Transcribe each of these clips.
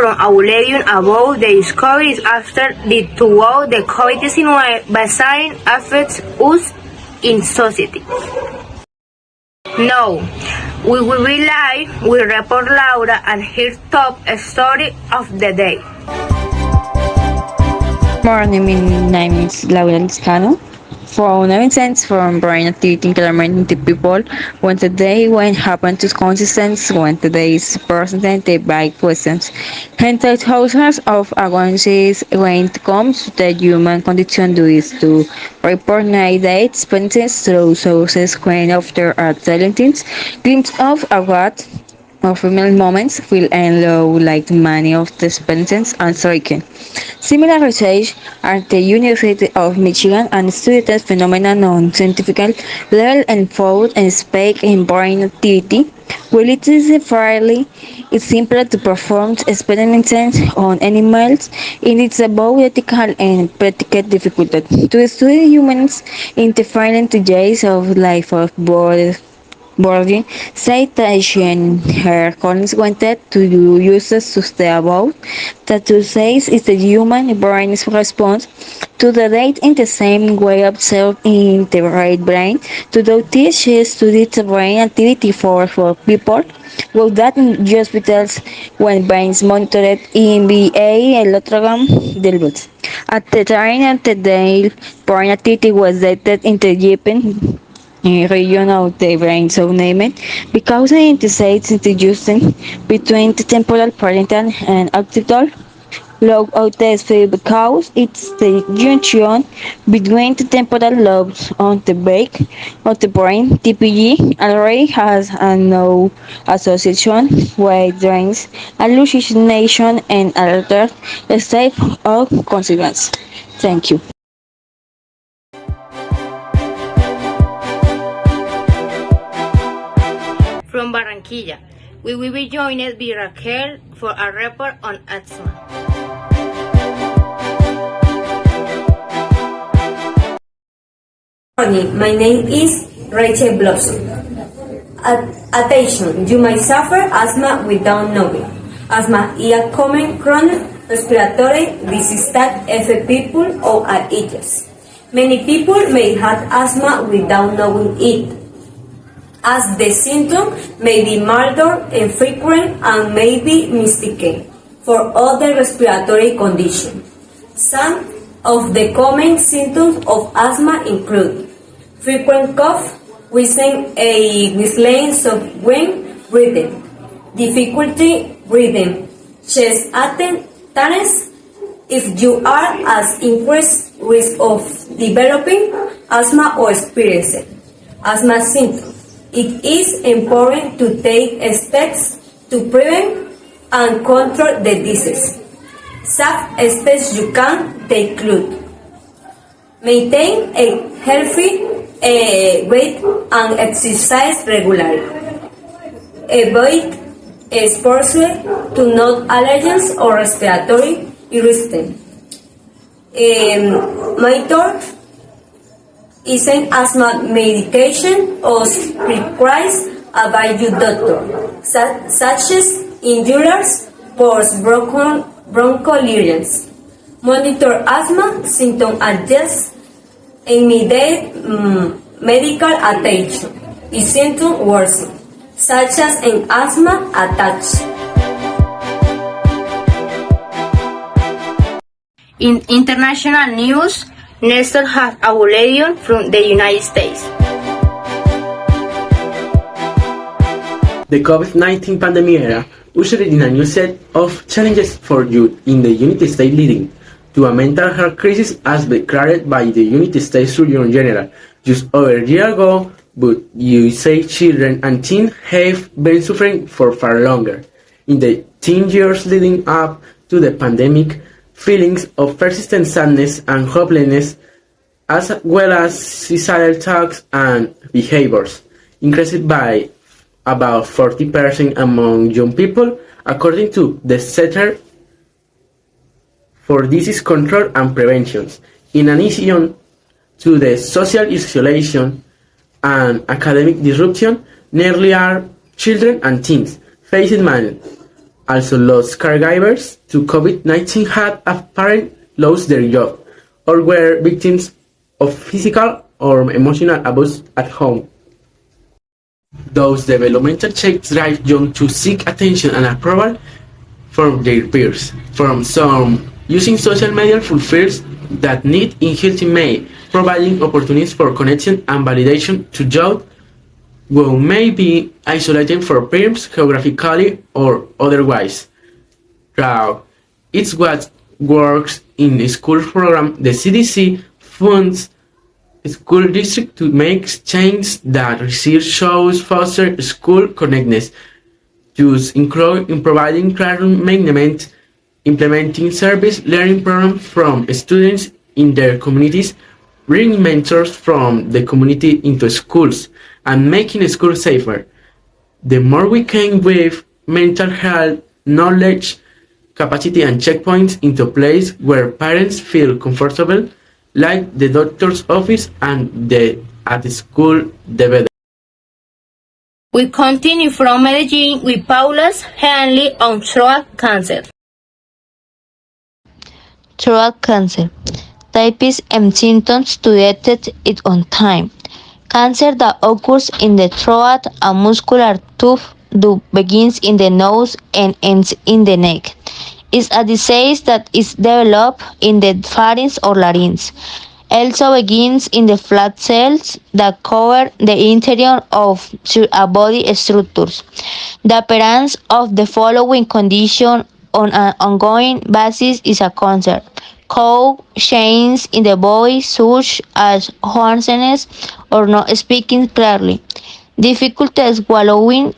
from Aurelian about the discoveries after the how the COVID-19 vaccine affects us in society. Now, we will be live with Report Laura and her top story of the day. Morning, my name is Laura Liscano. For 9 cents from brain activity increment to people when today when happen to consistence when today is presented by questions. Hence thousands of agencies when it comes to the human condition do is to report nowadays expenses through sources when after are talented glimpse of a what of female moments feel and low like many of the expenses and striking. Similar research at the University of Michigan and studied phenomena on scientific level and found and spike in brain activity. While it is fairly it's simpler to perform experiments on animals, it is about ethical and practical difficulty to study humans in different stages of life of boarding citation her colleagues wanted to use sustainable that to say is the human brain's response to the data in the same way observed in the right brain to do teach studied brain activity for people with that in hospitals when brains monitored in VA electrogram delivers. At the time of the day, brain activity was detected in the Japan region of the brain so named because it anticipates introducing between the temporal parental and occipital lobe of the sphere because it's the junction between the temporal lobes on the back of the brain. TPG already has a no association with dreams, hallucination, and other state of consequence. Thank you. From Barranquilla, we will be joined by Raquel for a report on asthma. Good morning, my name is Rachel Blossom. Attention, you might suffer asthma without knowing. Asthma is a common chronic respiratory disease that affects people of all ages. Many people may have asthma without knowing it, as the symptoms may be milder, infrequent, and may be mistaken for other respiratory conditions. Some of the common symptoms of asthma include frequent cough, within soft wind breathing, difficulty breathing, chest tightness. If you are at increased risk of developing asthma or experiencing asthma symptoms, it is important to take steps to prevent and control the disease. Some steps you can take include maintain a healthy weight and exercise regularly. Avoid exposure to not allergens or respiratory irritant. Monitor is an asthma medication or prescribed by your doctor, such as inhalers for broncholyrians. Monitor asthma symptom adjust immediate medical attention if symptoms worsen, such as an asthma attack. In international news, Nestor has a bulletin from the United States. The COVID-19 pandemic era ushered in a new set of challenges for youth in the United States, leading to a mental health crisis as declared by the United States Surgeon General just over a year ago, but USA children and teens have been suffering for far longer. In the 10 years leading up to the pandemic, feelings of persistent sadness and hopelessness, as well as suicidal thoughts and behaviors, increased by about 40% among young people, according to the Center for Disease Control and Prevention. In addition to the social isolation and academic disruption, nearly all children and teens face Also, lost caregivers to COVID-19 had a parent lost their job or were victims of physical or emotional abuse at home. Those developmental checks drive young to seek attention and approval from their peers. From some, using social media fulfills that need in healthy way, providing opportunities for connection and validation to youth who may be isolated from peers geographically or otherwise. Through it's what works in the school program. The CDC funds school district to make changes that research shows foster school connectedness. Use include in providing classroom management, implementing service learning programs from students in their communities, bringing mentors from the community into schools, and making schools safer. The more we can weave mental health, knowledge, capacity, and checkpoints into a place where parents feel comfortable, like the doctor's office and at the school, the better. We continue from Medellin with Paula's Henley on throat cancer. Throat cancer. Types and symptoms to detect it on time. Cancer that occurs in the throat, a muscular tooth that begins in the nose and ends in the neck. Is a disease that is developed in the pharynx or larynx. Also begins in the flat cells that cover the interior of body structures. The appearance of the following condition on an ongoing basis is a concern. Cough, changes in the voice such as hoarseness or not speaking clearly, difficulty swallowing,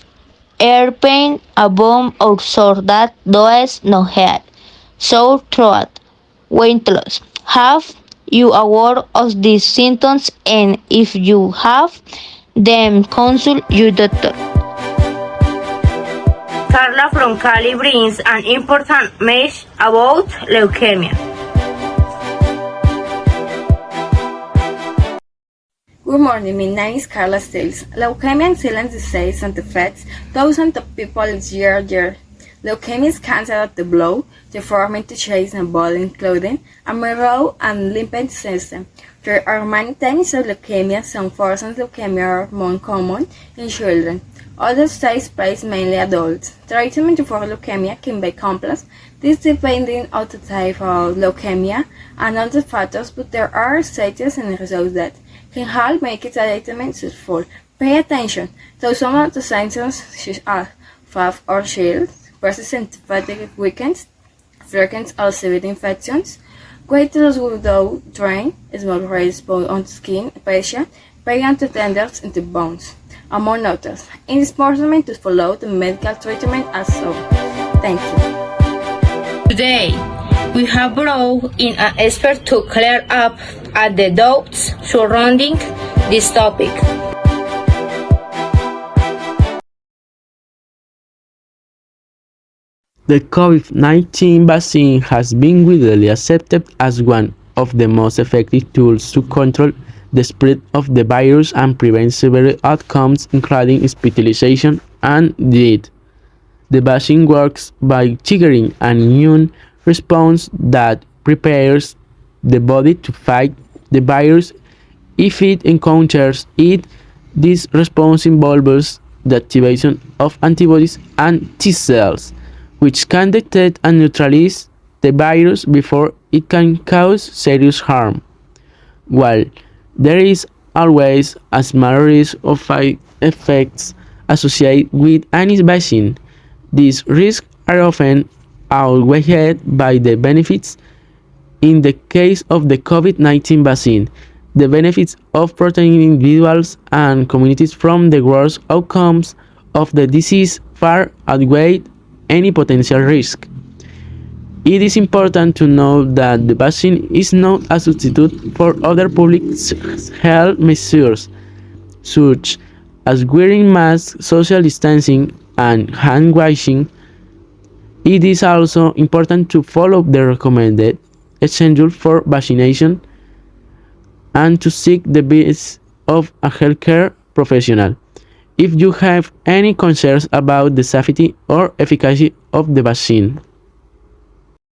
ear pain, a bump or sore that does not hurt, sore throat, weight loss. Have you aware of these symptoms, and if you have, then consult your doctor. Carla from Cali brings an important message about leukemia. Good morning, my name is Carla Stiles. Leukemia is a silent disease and affects thousands of people each year. Leukemia is cancer of the blood, deforming tissues and body including a marrow and lymphatic system. There are many types of leukemia. Some forms of leukemia are more common in children. Others take place mainly adults. Treatment for leukemia can be complex, this depending on the type of leukemia and other factors, but there are stages and results that can help make it treatment successful. Pay attention to some of the symptoms such as fatigue or chills, persistent fatigue weakness, frequent or severe infections, weight loss without drain, small raised bone on the skin, fascia, pain to tendons in the bones, among others. It is important to follow the medical treatment as so. Thank you. Today, we have brought in an expert to clear up at the doubts surrounding this topic. The COVID-19 vaccine has been widely accepted as one of the most effective tools to control the spread of the virus and prevent severe outcomes, including hospitalization and death. The vaccine works by triggering an immune response that prepares the body to fight the virus if it encounters it. This response involves the activation of antibodies and T cells, which can detect and neutralize the virus before it can cause serious harm. While there is always a small risk of side effects associated with any vaccine, these risks are often outweighed by the benefits. In the case of the COVID-19 vaccine, the benefits of protecting individuals and communities from the worst outcomes of the disease far outweigh any potential risk. It is important to note that the vaccine is not a substitute for other public health measures, such as wearing masks, social distancing, and hand washing. It is also important to follow the recommended schedule for vaccination and to seek the advice of a healthcare professional. if you have any concerns about the safety or efficacy of the vaccine.